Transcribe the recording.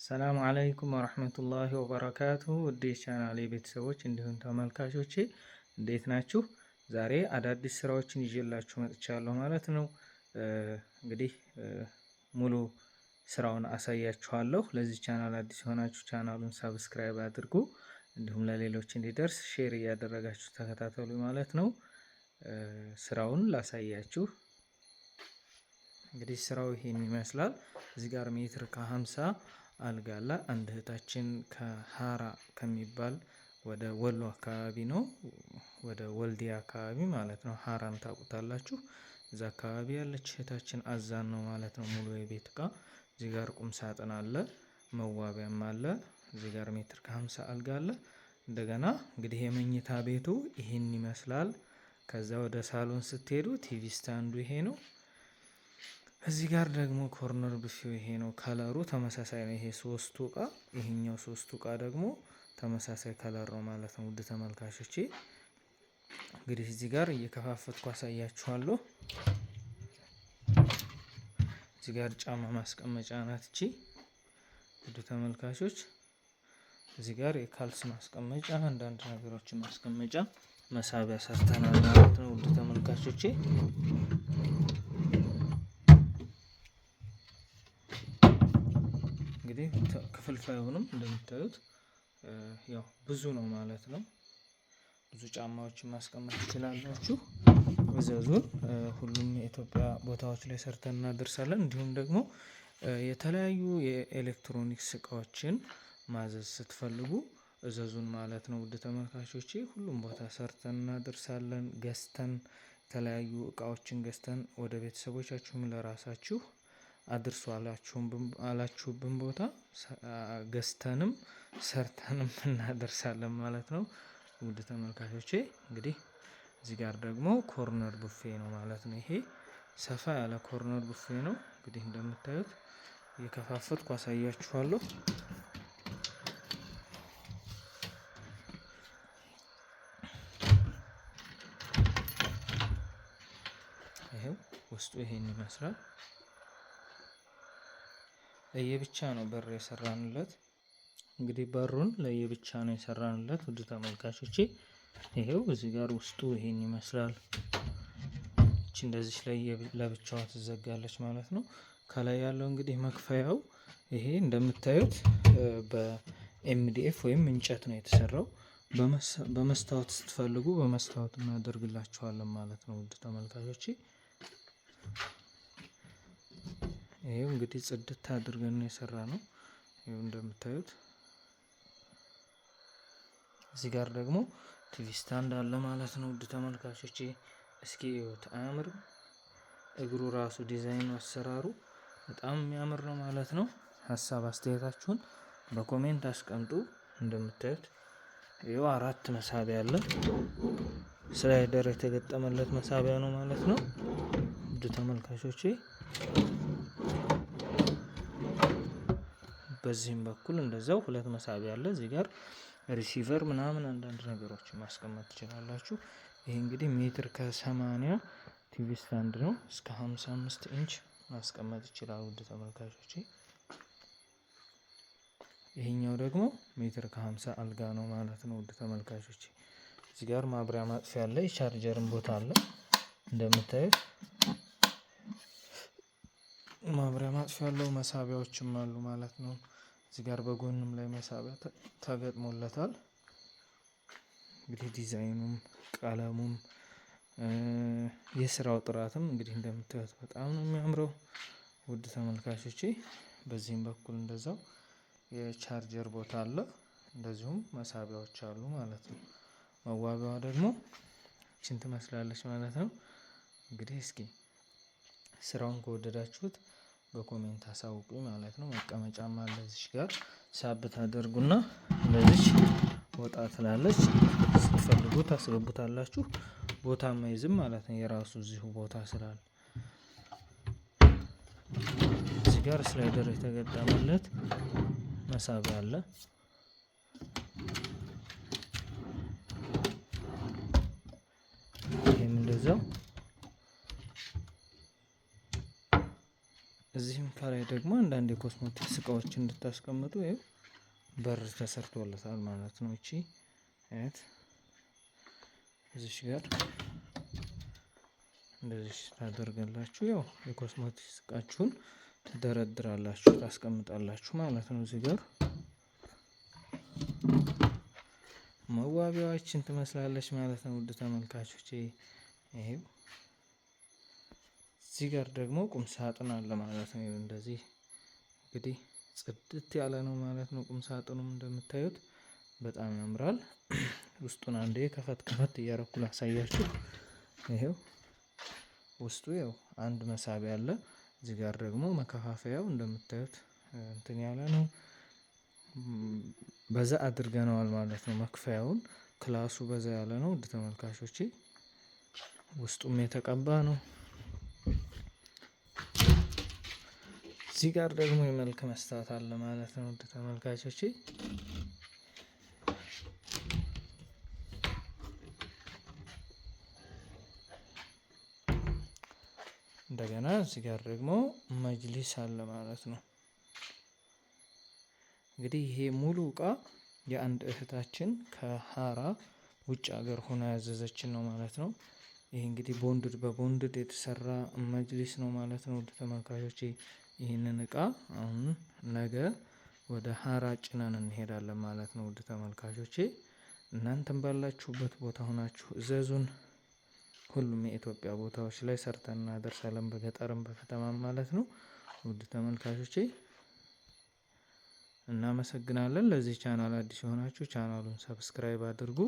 ሰላም አለይኩም ወራህመቱላሂ ወበረካቱሁ ውድ የቻናሌ ቤተሰቦች እንዲሁም ተመልካቾቼ እንዴት ናችሁ? ዛሬ አዳዲስ ስራዎችን ይዤላችሁ መጥቻለሁ ማለት ነው። እንግዲህ ሙሉ ስራውን አሳያችኋለሁ። ለዚህ ቻናል አዲስ የሆናችሁ ቻናሉን ሰብስክራይብ አድርጉ፣ እንዲሁም ለሌሎች እንዲደርስ ሼር እያደረጋችሁ ተከታተሉ ማለት ነው። ስራውን ላሳያችሁ። እንግዲህ ስራው ይሄን ይመስላል። እዚህ ጋር ሜትር ከ50 አልጋ አለ። አንድ እህታችን ከሀራ ከሚባል ወደ ወሎ አካባቢ ነው፣ ወደ ወልዲያ አካባቢ ማለት ነው። ሀራን ታውቁታላችሁ። እዛ አካባቢ ያለች እህታችን አዛን ነው ማለት ነው። ሙሉ የቤት እቃ እዚህ ጋር ቁም ሳጥን አለ፣ መዋቢያም አለ። እዚህ ጋር ሜትር ከ50 አልጋ አለ። እንደገና እንግዲህ የመኝታ ቤቱ ይሄን ይመስላል። ከዛ ወደ ሳሎን ስትሄዱ ቲቪ ስታንዱ ይሄ ነው። እዚህ ጋር ደግሞ ኮርነር ብፌው ይሄ ነው። ከለሩ ተመሳሳይ ነው። ይሄ ሶስቱ እቃ፣ ይሄኛው ሶስቱ እቃ ደግሞ ተመሳሳይ ከለር ነው ማለት ነው። ውድ ተመልካቾቼ እንግዲህ እዚህ ጋር እየከፋፈትኩ አሳያችኋለሁ። እዚህ ጋር ጫማ ማስቀመጫ ናት እቺ ውድ ተመልካቾች። እዚህ ጋር የካልስ ማስቀመጫ፣ አንዳንድ ነገሮችን ማስቀመጫ መሳቢያ ሰርተናል ማለት ነው። ውድ ተመልካቾቼ እንግዲህ ክፍልፋዩንም እንደምታዩት ያው ብዙ ነው ማለት ነው። ብዙ ጫማዎችን ማስቀመጥ ትችላላችሁ። እዘዙን። ሁሉም የኢትዮጵያ ቦታዎች ላይ ሰርተን እናደርሳለን። እንዲሁም ደግሞ የተለያዩ የኤሌክትሮኒክስ እቃዎችን ማዘዝ ስትፈልጉ እዘዙን ማለት ነው። ውድ ተመልካቾቼ ሁሉም ቦታ ሰርተን እናደርሳለን። ገዝተን የተለያዩ እቃዎችን ገዝተን ወደ ቤተሰቦቻችሁም ለራሳችሁ አድርሱ አላችሁብን ቦታ ገዝተንም ሰርተንም እናደርሳለን ማለት ነው። ውድ ተመልካቾቼ እንግዲህ እዚህ ጋር ደግሞ ኮርነር ቡፌ ነው ማለት ነው። ይሄ ሰፋ ያለ ኮርነር ቡፌ ነው። እንግዲህ እንደምታዩት እየከፋፈትኩ አሳያችኋለሁ። ይሄው ውስጡ ይሄን ይመስላል። ለየብቻ ነው በር የሰራንለት። እንግዲህ በሩን ለየብቻ ነው የሰራንለት ውድ ተመልካቾቼ። ይሄው እዚህ ጋር ውስጡ ይሄን ይመስላል። እቺ እንደዚህ ለብቻዋ ትዘጋለች ማለት ነው። ከላይ ያለው እንግዲህ መክፈያው ይሄ እንደምታዩት በኤምዲኤፍ ወይም እንጨት ነው የተሰራው። በመስታወት ስትፈልጉ በመስታወት እናደርግላችኋለን ማለት ነው ውድ ተመልካቾቼ። ይሄው እንግዲህ ጽድት አድርገን ነው የሰራ ነው። ይሄው እንደምታዩት እዚህ ጋር ደግሞ ቲቪ ስታንድ አለ ማለት ነው ውድ ተመልካቾቼ። እስኪ እዩት፣ አያምርም? እግሩ ራሱ ዲዛይኑ አሰራሩ በጣም የሚያምር ነው ማለት ነው። ሀሳብ አስተያየታችሁን በኮሜንት አስቀምጡ። እንደምታዩት ይሄው 4 መሳቢያ አለ። ስላይደር የተገጠመለት መሳቢያ ነው ማለት ነው ውድ ተመልካቾቼ። በዚህም በኩል እንደዛው 2 መሳቢያ አለ። እዚህ ጋር ሪሲቨር ምናምን አንዳንድ ነገሮችን ማስቀመጥ ትችላላችሁ። ይሄ እንግዲህ ሜትር ከ80 ቲቪ ስታንድ ነው። እስከ 55 ኢንች ማስቀመጥ ይችላል ውድ ተመልካቾቼ። ይሄኛው ደግሞ ሜትር ከ50 አልጋ ነው ማለት ነው ውድ ተመልካቾቼ። እዚህ ጋር ማብሪያ ማጥፊያ አለ። የቻርጀርን ቦታ አለ እንደምታዩት። ማብሪያ ማጥፊያ ያለው መሳቢያዎችም አሉ ማለት ነው። እዚህ ጋር በጎንም ላይ መሳቢያ ተገጥሞለታል። እንግዲህ ዲዛይኑም ቀለሙም የስራው ጥራትም እንግዲህ እንደምታዩት በጣም ነው የሚያምረው ውድ ተመልካቾቼ። በዚህም በኩል እንደዛው የቻርጀር ቦታ አለ። እንደዚሁም መሳቢያዎች አሉ ማለት ነው። መዋቢያዋ ደግሞ እቺን ትመስላለች ማለት ነው። እንግዲህ እስኪ ስራውን ከወደዳችሁት በኮሜንት አሳውቁኝ ማለት ነው። መቀመጫም አለ እዚህ ጋር ሳብ ታደርጉና እንደዚህ ወጣ ትላለች። ስትፈልጉ ታስገቡታላችሁ። ቦታ ማይዝም ማለት ነው የራሱ እዚሁ ቦታ ስላለ። እዚህ ጋር ስላይደር የተገጠመለት መሳቢያ አለ። ይሄም እንደዛው እዚህም ከላይ ደግሞ አንዳንድ የኮስሞቲክስ እቃዎች እንድታስቀምጡ ይኸው በር ተሰርቶለታል ማለት ነው። እቺ አያት እዚሽ ጋር እንደዚህ ታደርጋላችሁ። ያው የኮስሞቲክስ እቃችሁን ትደረድራላችሁ፣ ታስቀምጣላችሁ ማለት ነው። እዚህ ጋር መዋቢያዎችን ትመስላለች ማለት ነው። ውድ ተመልካቾች ይሄው እዚህ ጋር ደግሞ ቁም ሳጥን አለ ማለት ነው። እንደዚህ እንግዲህ ጽድት ያለ ነው ማለት ነው። ቁም ሳጥኑም እንደምታዩት በጣም ያምራል። ውስጡን አንዴ ከፈት ከፈት እያረኩ ላሳያችሁ። ይሄው ውስጡ ያው አንድ መሳቢያ አለ። እዚህ ጋር ደግሞ መከፋፈያው እንደምታዩት እንትን ያለ ነው። በዛ አድርገነዋል ማለት ነው። መክፈያውን ክላሱ በዛ ያለ ነው። ውድ ተመልካቾቼ ውስጡም የተቀባ ነው። እዚህ ጋር ደግሞ የመልክ መስታወት አለ ማለት ነው። ውድ ተመልካቾቼ እንደገና እዚህ ጋር ደግሞ መጅሊስ አለ ማለት ነው። እንግዲህ ይሄ ሙሉ እቃ የአንድ እህታችን ከሀራ ውጭ ሀገር ሆና ያዘዘችን ነው ማለት ነው። ይሄ እንግዲህ በቦንድድ የተሰራ መጅሊስ ነው ማለት ነው። ውድ ተመልካቾቼ ይህንን እቃ አሁን ነገ ወደ ሀራ ጭነን እንሄዳለን ማለት ነው። ውድ ተመልካቾቼ እናንተም ባላችሁበት ቦታ ሆናችሁ እዘዙን። ሁሉም የኢትዮጵያ ቦታዎች ላይ ሰርተን እናደርሳለን፣ በገጠርም በከተማም ማለት ነው። ውድ ተመልካቾቼ እናመሰግናለን። ለዚህ ቻናል አዲስ የሆናችሁ ቻናሉን ሰብስክራይብ አድርጉ።